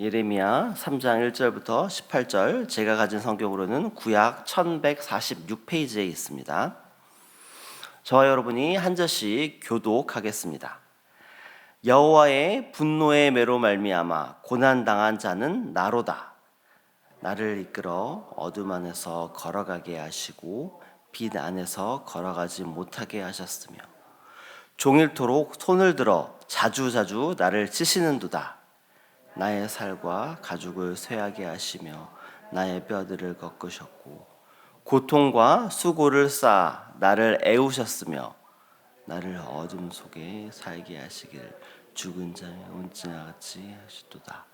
예레미야 3장 1절부터 18절, 제가 가진 성경으로는 구약 1146페이지에 있습니다. 저와 여러분이 한 절씩 교독하겠습니다. 여호와의 분노의 매로 말미암아 고난당한 자는 나로다. 나를 이끌어 어둠 안에서 걸어가게 하시고 빛 안에서 걸어가지 못하게 하셨으며 종일토록 손을 들어 자주자주 나를 치시는도다. 나의 살과 가죽을 쇠하게 하시며 나의 뼈들을 꺾으셨고 고통과 수고를 쌓아 나를 애우셨으며 나를 어둠 속에 살게 하시길 죽은 자의 온지나 같이 하시도다.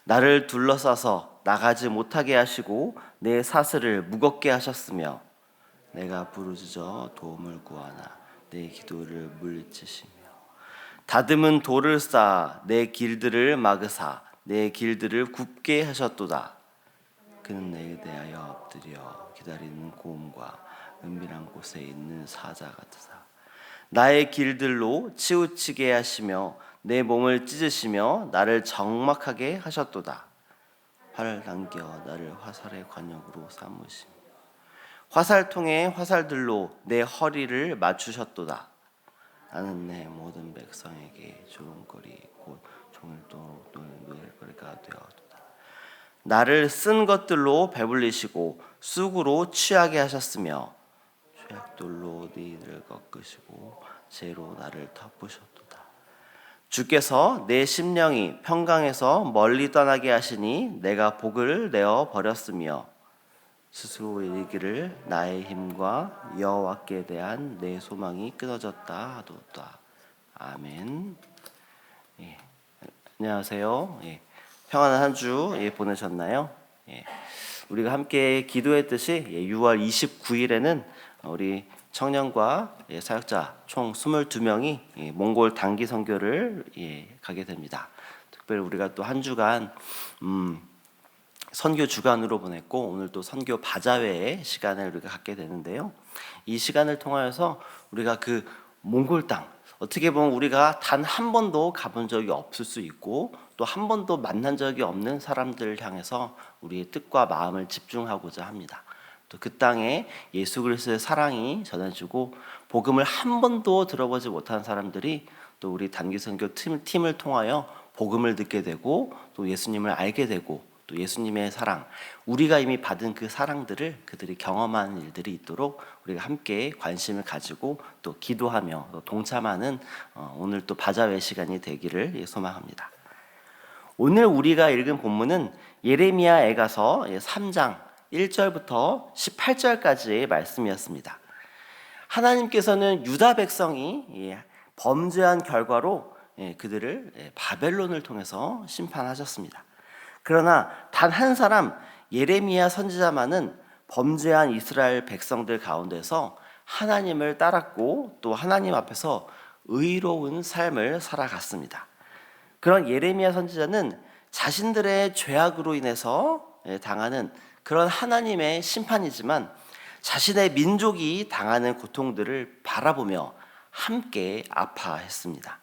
나를 둘러싸서 나가지 못하게 하시고 내 사슬을 무겁게 하셨으며 내가 부르짖어 도움을 구하나 내 기도를 물리치시며 다듬은 돌을 쌓아 내 길들을 막으사 내 길들을 굽게 하셨도다. 그는 내게 대하여 엎드려 기다리는 고음과 은밀한 곳에 있는 사자 같으사 나의 길들로 치우치게 하시며 내 몸을 찢으시며 나를 적막하게 하셨도다. 활을 당겨 나를 화살의 관역으로 삼으시며 화살통의 화살들로 내 허리를 맞추셨도다. 나는 내 모든 백성에게 조롱거리 곧 종일토록 노예거리가 되었도다. 나를 쓴 것들로 배불리시고 쑥으로 취하게 하셨으며 쇠약돌로 너희를 꺾으시고 재로 나를 덮으셨도다. 주께서 내 심령이 평강에서 멀리 떠나게 하시니 내가 복을 내어 버렸으며 스스로 이르기를 나의 힘과 여호와께 대한 내 소망이 끊어졌다 하도다. 아멘. 안녕하세요. 평안한 한 주 보내셨나요? 우리가 함께 기도했듯이 6월 29일에는 우리 청년과 사역자 총 22명이 몽골 단기 선교를 가게 됩니다. 특별히 우리가 또 한 주간 선교 주간으로 보냈고 오늘 또 선교 바자회의 시간을 우리가 갖게 되는데요. 이 시간을 통하여서 우리가 그 몽골 땅, 어떻게 보면 우리가 단 한 번도 가본 적이 없을 수 있고 또 한 번도 만난 적이 없는 사람들을 향해서 우리의 뜻과 마음을 집중하고자 합니다. 또 그 땅에 예수 그리스도의 사랑이 전해지고 복음을 한 번도 들어보지 못한 사람들이 또 우리 단기 선교 팀을 통하여 복음을 듣게 되고 또 예수님을 알게 되고 또 예수님의 사랑, 우리가 이미 받은 그 사랑들을 그들이 경험하는 일들이 있도록 우리가 함께 관심을 가지고 또 기도하며 또 동참하는 오늘 또 바자회 시간이 되기를 소망합니다. 오늘 우리가 읽은 본문은 예레미야에 가서 3장 1절부터 18절까지의 말씀이었습니다. 하나님께서는 유다 백성이 범죄한 결과로 그들을 바벨론을 통해서 심판하셨습니다. 그러나 단 한 사람 예레미야 선지자만은 범죄한 이스라엘 백성들 가운데서 하나님을 따랐고 또 하나님 앞에서 의로운 삶을 살아갔습니다. 그런 예레미야 선지자는 자신들의 죄악으로 인해서 당하는 그런 하나님의 심판이지만 자신의 민족이 당하는 고통들을 바라보며 함께 아파했습니다.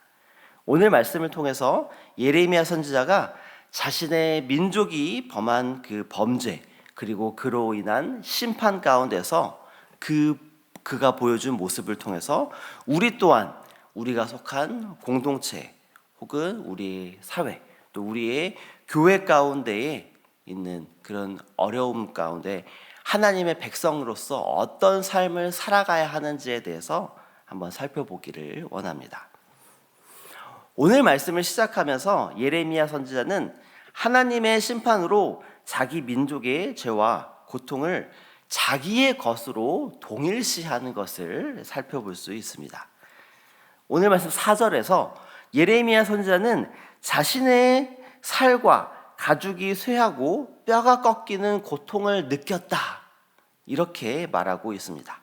오늘 말씀을 통해서 예레미야 선지자가 자신의 민족이 범한 그 범죄 그리고 그로 인한 심판 가운데서 그가 보여준 모습을 통해서 우리 또한 우리가 속한 공동체 혹은 우리 사회 또 우리의 교회 가운데에 있는 그런 어려움 가운데 하나님의 백성으로서 어떤 삶을 살아가야 하는지에 대해서 한번 살펴보기를 원합니다. 오늘 말씀을 시작하면서 예레미야 선지자는 하나님의 심판으로 자기 민족의 죄와 고통을 자기의 것으로 동일시하는 것을 살펴볼 수 있습니다. 오늘 말씀 4절에서 예레미야 선지자는 자신의 살과 가죽이 쇠하고 뼈가 꺾이는 고통을 느꼈다 이렇게 말하고 있습니다.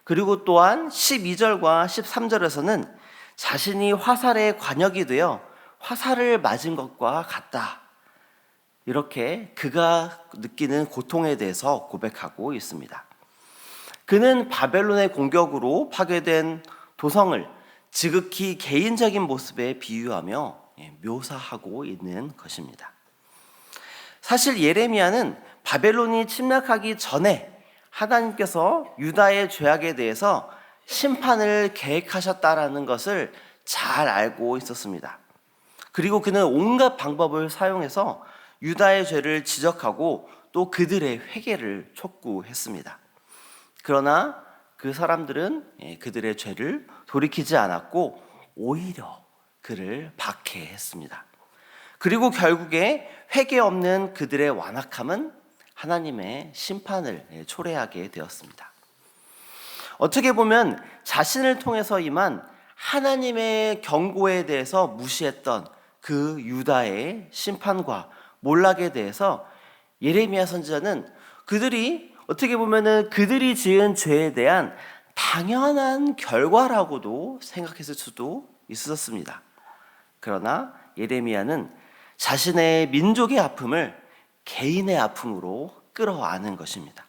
그리고 또한 12절과 13절에서는 자신이 화살의 관역이 되어 화살을 맞은 것과 같다 이렇게 그가 느끼는 고통에 대해서 고백하고 있습니다. 그는 바벨론의 공격으로 파괴된 도성을 지극히 개인적인 모습에 비유하며 묘사하고 있는 것입니다. 사실 예레미야는 바벨론이 침략하기 전에 하나님께서 유다의 죄악에 대해서 심판을 계획하셨다라는 것을 잘 알고 있었습니다. 그리고 그는 온갖 방법을 사용해서 유다의 죄를 지적하고 또 그들의 회개를 촉구했습니다. 그러나 그 사람들은 그들의 죄를 돌이키지 않았고 오히려 그를 박해했습니다. 그리고 결국에 회개 없는 그들의 완악함은 하나님의 심판을 초래하게 되었습니다. 어떻게 보면 자신을 통해서 임한 하나님의 경고에 대해서 무시했던 그 유다의 심판과 몰락에 대해서 예레미야 선지자는 그들이 어떻게 보면은 그들이 지은 죄에 대한 당연한 결과라고도 생각했을 수도 있었습니다. 그러나 예레미야는 자신의 민족의 아픔을 개인의 아픔으로 끌어안은 것입니다.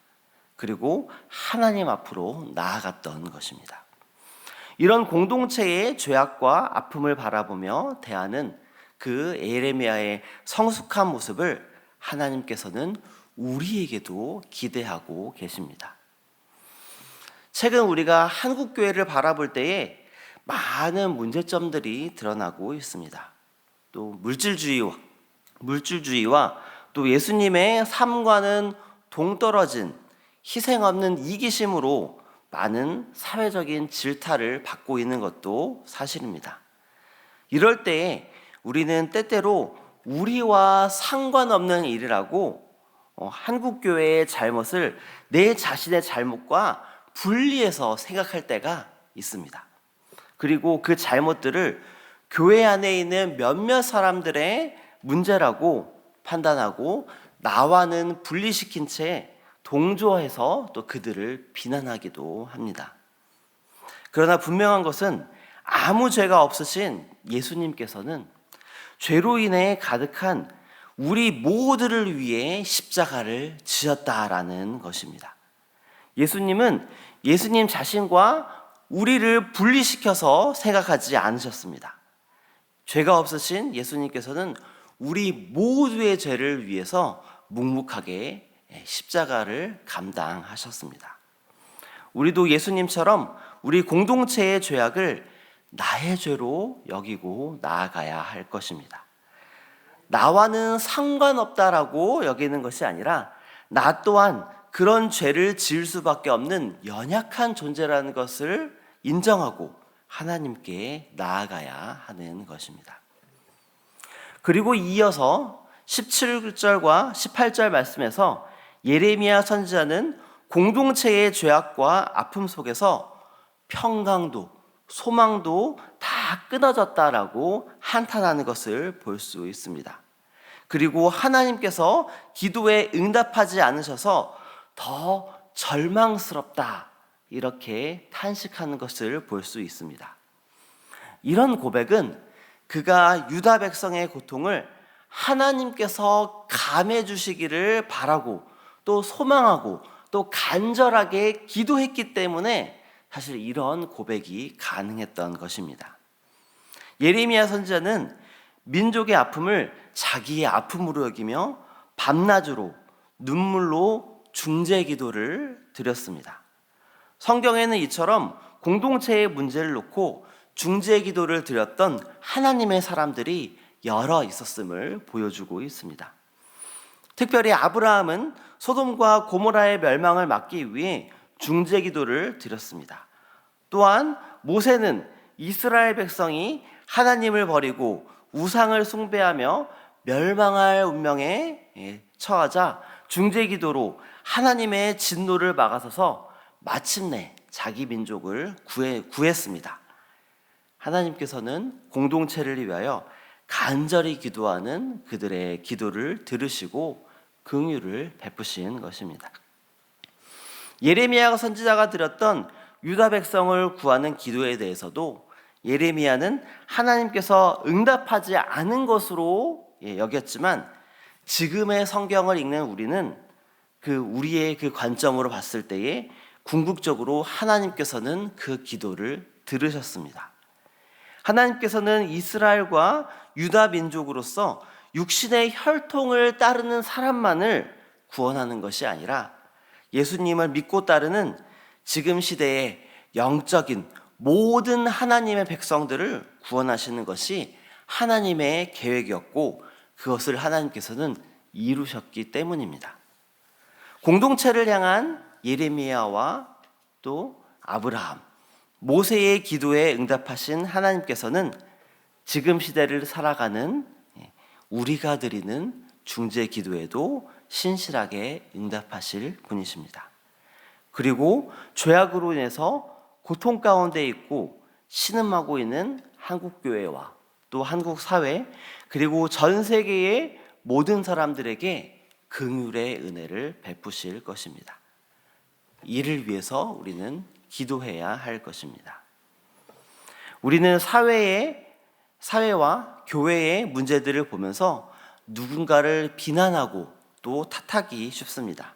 그리고 하나님 앞으로 나아갔던 것입니다. 이런 공동체의 죄악과 아픔을 바라보며 대하는 그 예레미야의 성숙한 모습을 하나님께서는 우리에게도 기대하고 계십니다. 최근 우리가 한국 교회를 바라볼 때에 많은 문제점들이 드러나고 있습니다. 또 물질주의와 또 예수님의 삶과는 동떨어진 희생 없는 이기심으로 많은 사회적인 질타를 받고 있는 것도 사실입니다. 이럴 때에 우리는 때때로 우리와 상관없는 일이라고 한국교회의 잘못을 내 자신의 잘못과 분리해서 생각할 때가 있습니다. 그리고 그 잘못들을 교회 안에 있는 몇몇 사람들의 문제라고 판단하고 나와는 분리시킨 채 동조해서 또 그들을 비난하기도 합니다. 그러나 분명한 것은 아무 죄가 없으신 예수님께서는 죄로 인해 가득한 우리 모두를 위해 십자가를 지었다라는 것입니다. 예수님은 예수님 자신과 우리를 분리시켜서 생각하지 않으셨습니다. 죄가 없으신 예수님께서는 우리 모두의 죄를 위해서 묵묵하게 십자가를 감당하셨습니다. 우리도 예수님처럼 우리 공동체의 죄악을 나의 죄로 여기고 나아가야 할 것입니다. 나와는 상관없다라고 여기는 것이 아니라 나 또한 그런 죄를 지을 수밖에 없는 연약한 존재라는 것을 인정하고 하나님께 나아가야 하는 것입니다. 그리고 이어서 17절과 18절 말씀에서 예레미야 선지자는 공동체의 죄악과 아픔 속에서 평강도 소망도 다 끊어졌다라고 한탄하는 것을 볼 수 있습니다. 그리고 하나님께서 기도에 응답하지 않으셔서 더 절망스럽다 이렇게 탄식하는 것을 볼 수 있습니다. 이런 고백은 그가 유다 백성의 고통을 하나님께서 감해 주시기를 바라고 또 소망하고 또 간절하게 기도했기 때문에 사실 이런 고백이 가능했던 것입니다. 예레미야 선지자는 민족의 아픔을 자기의 아픔으로 여기며 밤낮으로 눈물로 중재 기도를 드렸습니다. 성경에는 이처럼 공동체의 문제를 놓고 중재 기도를 드렸던 하나님의 사람들이 여러 있었음을 보여주고 있습니다. 특별히 아브라함은 소돔과 고모라의 멸망을 막기 위해 중재 기도를 드렸습니다. 또한 모세는 이스라엘 백성이 하나님을 버리고 우상을 숭배하며 멸망할 운명에 처하자 중재 기도로 하나님의 진노를 막아서서 마침내 자기 민족을 구했습니다. 하나님께서는 공동체를 위하여 간절히 기도하는 그들의 기도를 들으시고 긍휼을 베푸신 것입니다. 예레미야 선지자가 드렸던 유다 백성을 구하는 기도에 대해서도 예레미야는 하나님께서 응답하지 않은 것으로 여겼지만 지금의 성경을 읽는 우리는 우리의 그 관점으로 봤을 때에 궁극적으로 하나님께서는 그 기도를 들으셨습니다. 하나님께서는 이스라엘과 유다 민족으로서 육신의 혈통을 따르는 사람만을 구원하는 것이 아니라 예수님을 믿고 따르는 지금 시대의 영적인 모든 하나님의 백성들을 구원하시는 것이 하나님의 계획이었고 그것을 하나님께서는 이루셨기 때문입니다. 공동체를 향한 예레미야와 또 아브라함, 모세의 기도에 응답하신 하나님께서는 지금 시대를 살아가는 우리가 드리는 중재 기도에도 신실하게 응답하실 분이십니다. 그리고 죄악으로 인해서 고통 가운데 있고 신음하고 있는 한국 교회와 또 한국 사회 그리고 전 세계의 모든 사람들에게 긍휼의 은혜를 베푸실 것입니다. 이를 위해서 우리는 기도해야 할 것입니다. 우리는 사회와 교회의 문제들을 보면서 누군가를 비난하고 또 탓하기 쉽습니다.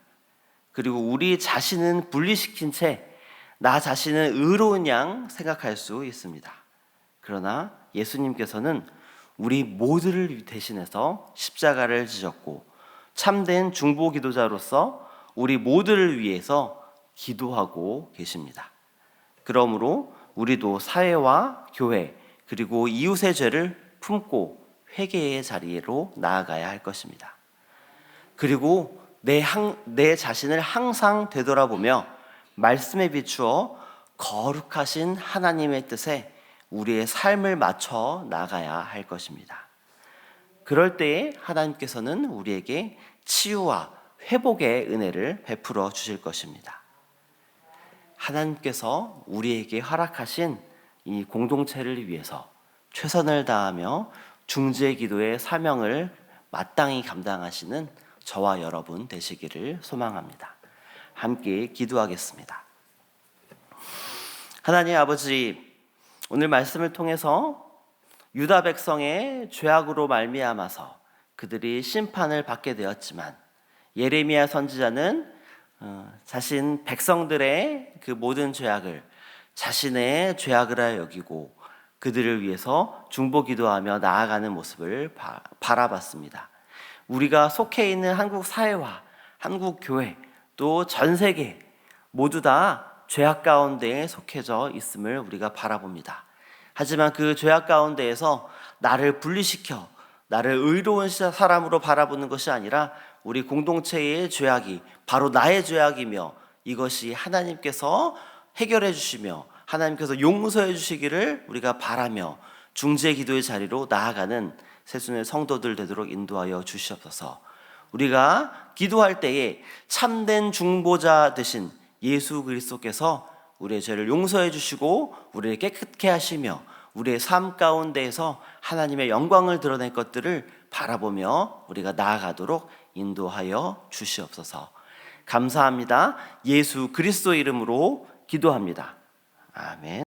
그리고 우리 자신은 분리시킨 채 나 자신은 의로운 양 생각할 수 있습니다. 그러나 예수님께서는 우리 모두를 대신해서 십자가를 지셨고 참된 중보 기도자로서 우리 모두를 위해서 기도하고 계십니다. 그러므로 우리도 사회와 교회 그리고 이웃의 죄를 품고 회개의 자리로 나아가야 할 것입니다. 그리고 내 자신을 항상 되돌아보며 말씀에 비추어 거룩하신 하나님의 뜻에 우리의 삶을 맞춰 나가야 할 것입니다. 그럴 때에 하나님께서는 우리에게 치유와 회복의 은혜를 베풀어 주실 것입니다. 하나님께서 우리에게 허락하신 이 공동체를 위해서 최선을 다하며 중재 기도의 사명을 마땅히 감당하시는 저와 여러분 되시기를 소망합니다. 함께 기도하겠습니다. 하나님 아버지, 오늘 말씀을 통해서 유다 백성의 죄악으로 말미암아서 그들이 심판을 받게 되었지만 예레미야 선지자는 자신 백성들의 그 모든 죄악을 자신의 죄악이라 여기고 그들을 위해서 중보 기도하며 나아가는 모습을 바라봤습니다. 우리가 속해 있는 한국 사회와 한국 교회 또 전 세계 모두 다 죄악 가운데에 속해져 있음을 우리가 바라봅니다. 하지만 그 죄악 가운데에서 나를 분리시켜 나를 의로운 사람으로 바라보는 것이 아니라 우리 공동체의 죄악이 바로 나의 죄악이며 이것이 하나님께서 해결해 주시며 하나님께서 용서해 주시기를 우리가 바라며 중재 기도의 자리로 나아가는 새순의 성도들 되도록 인도하여 주시옵소서. 우리가 기도할 때에 참된 중보자 되신 예수 그리스도께서 우리의 죄를 용서해 주시고 우리를 깨끗게 하시며 우리의 삶 가운데에서 하나님의 영광을 드러낼 것들을 바라보며 우리가 나아가도록 인도하여 주시옵소서. 감사합니다. 예수 그리스도 이름으로 기도합니다. 아멘.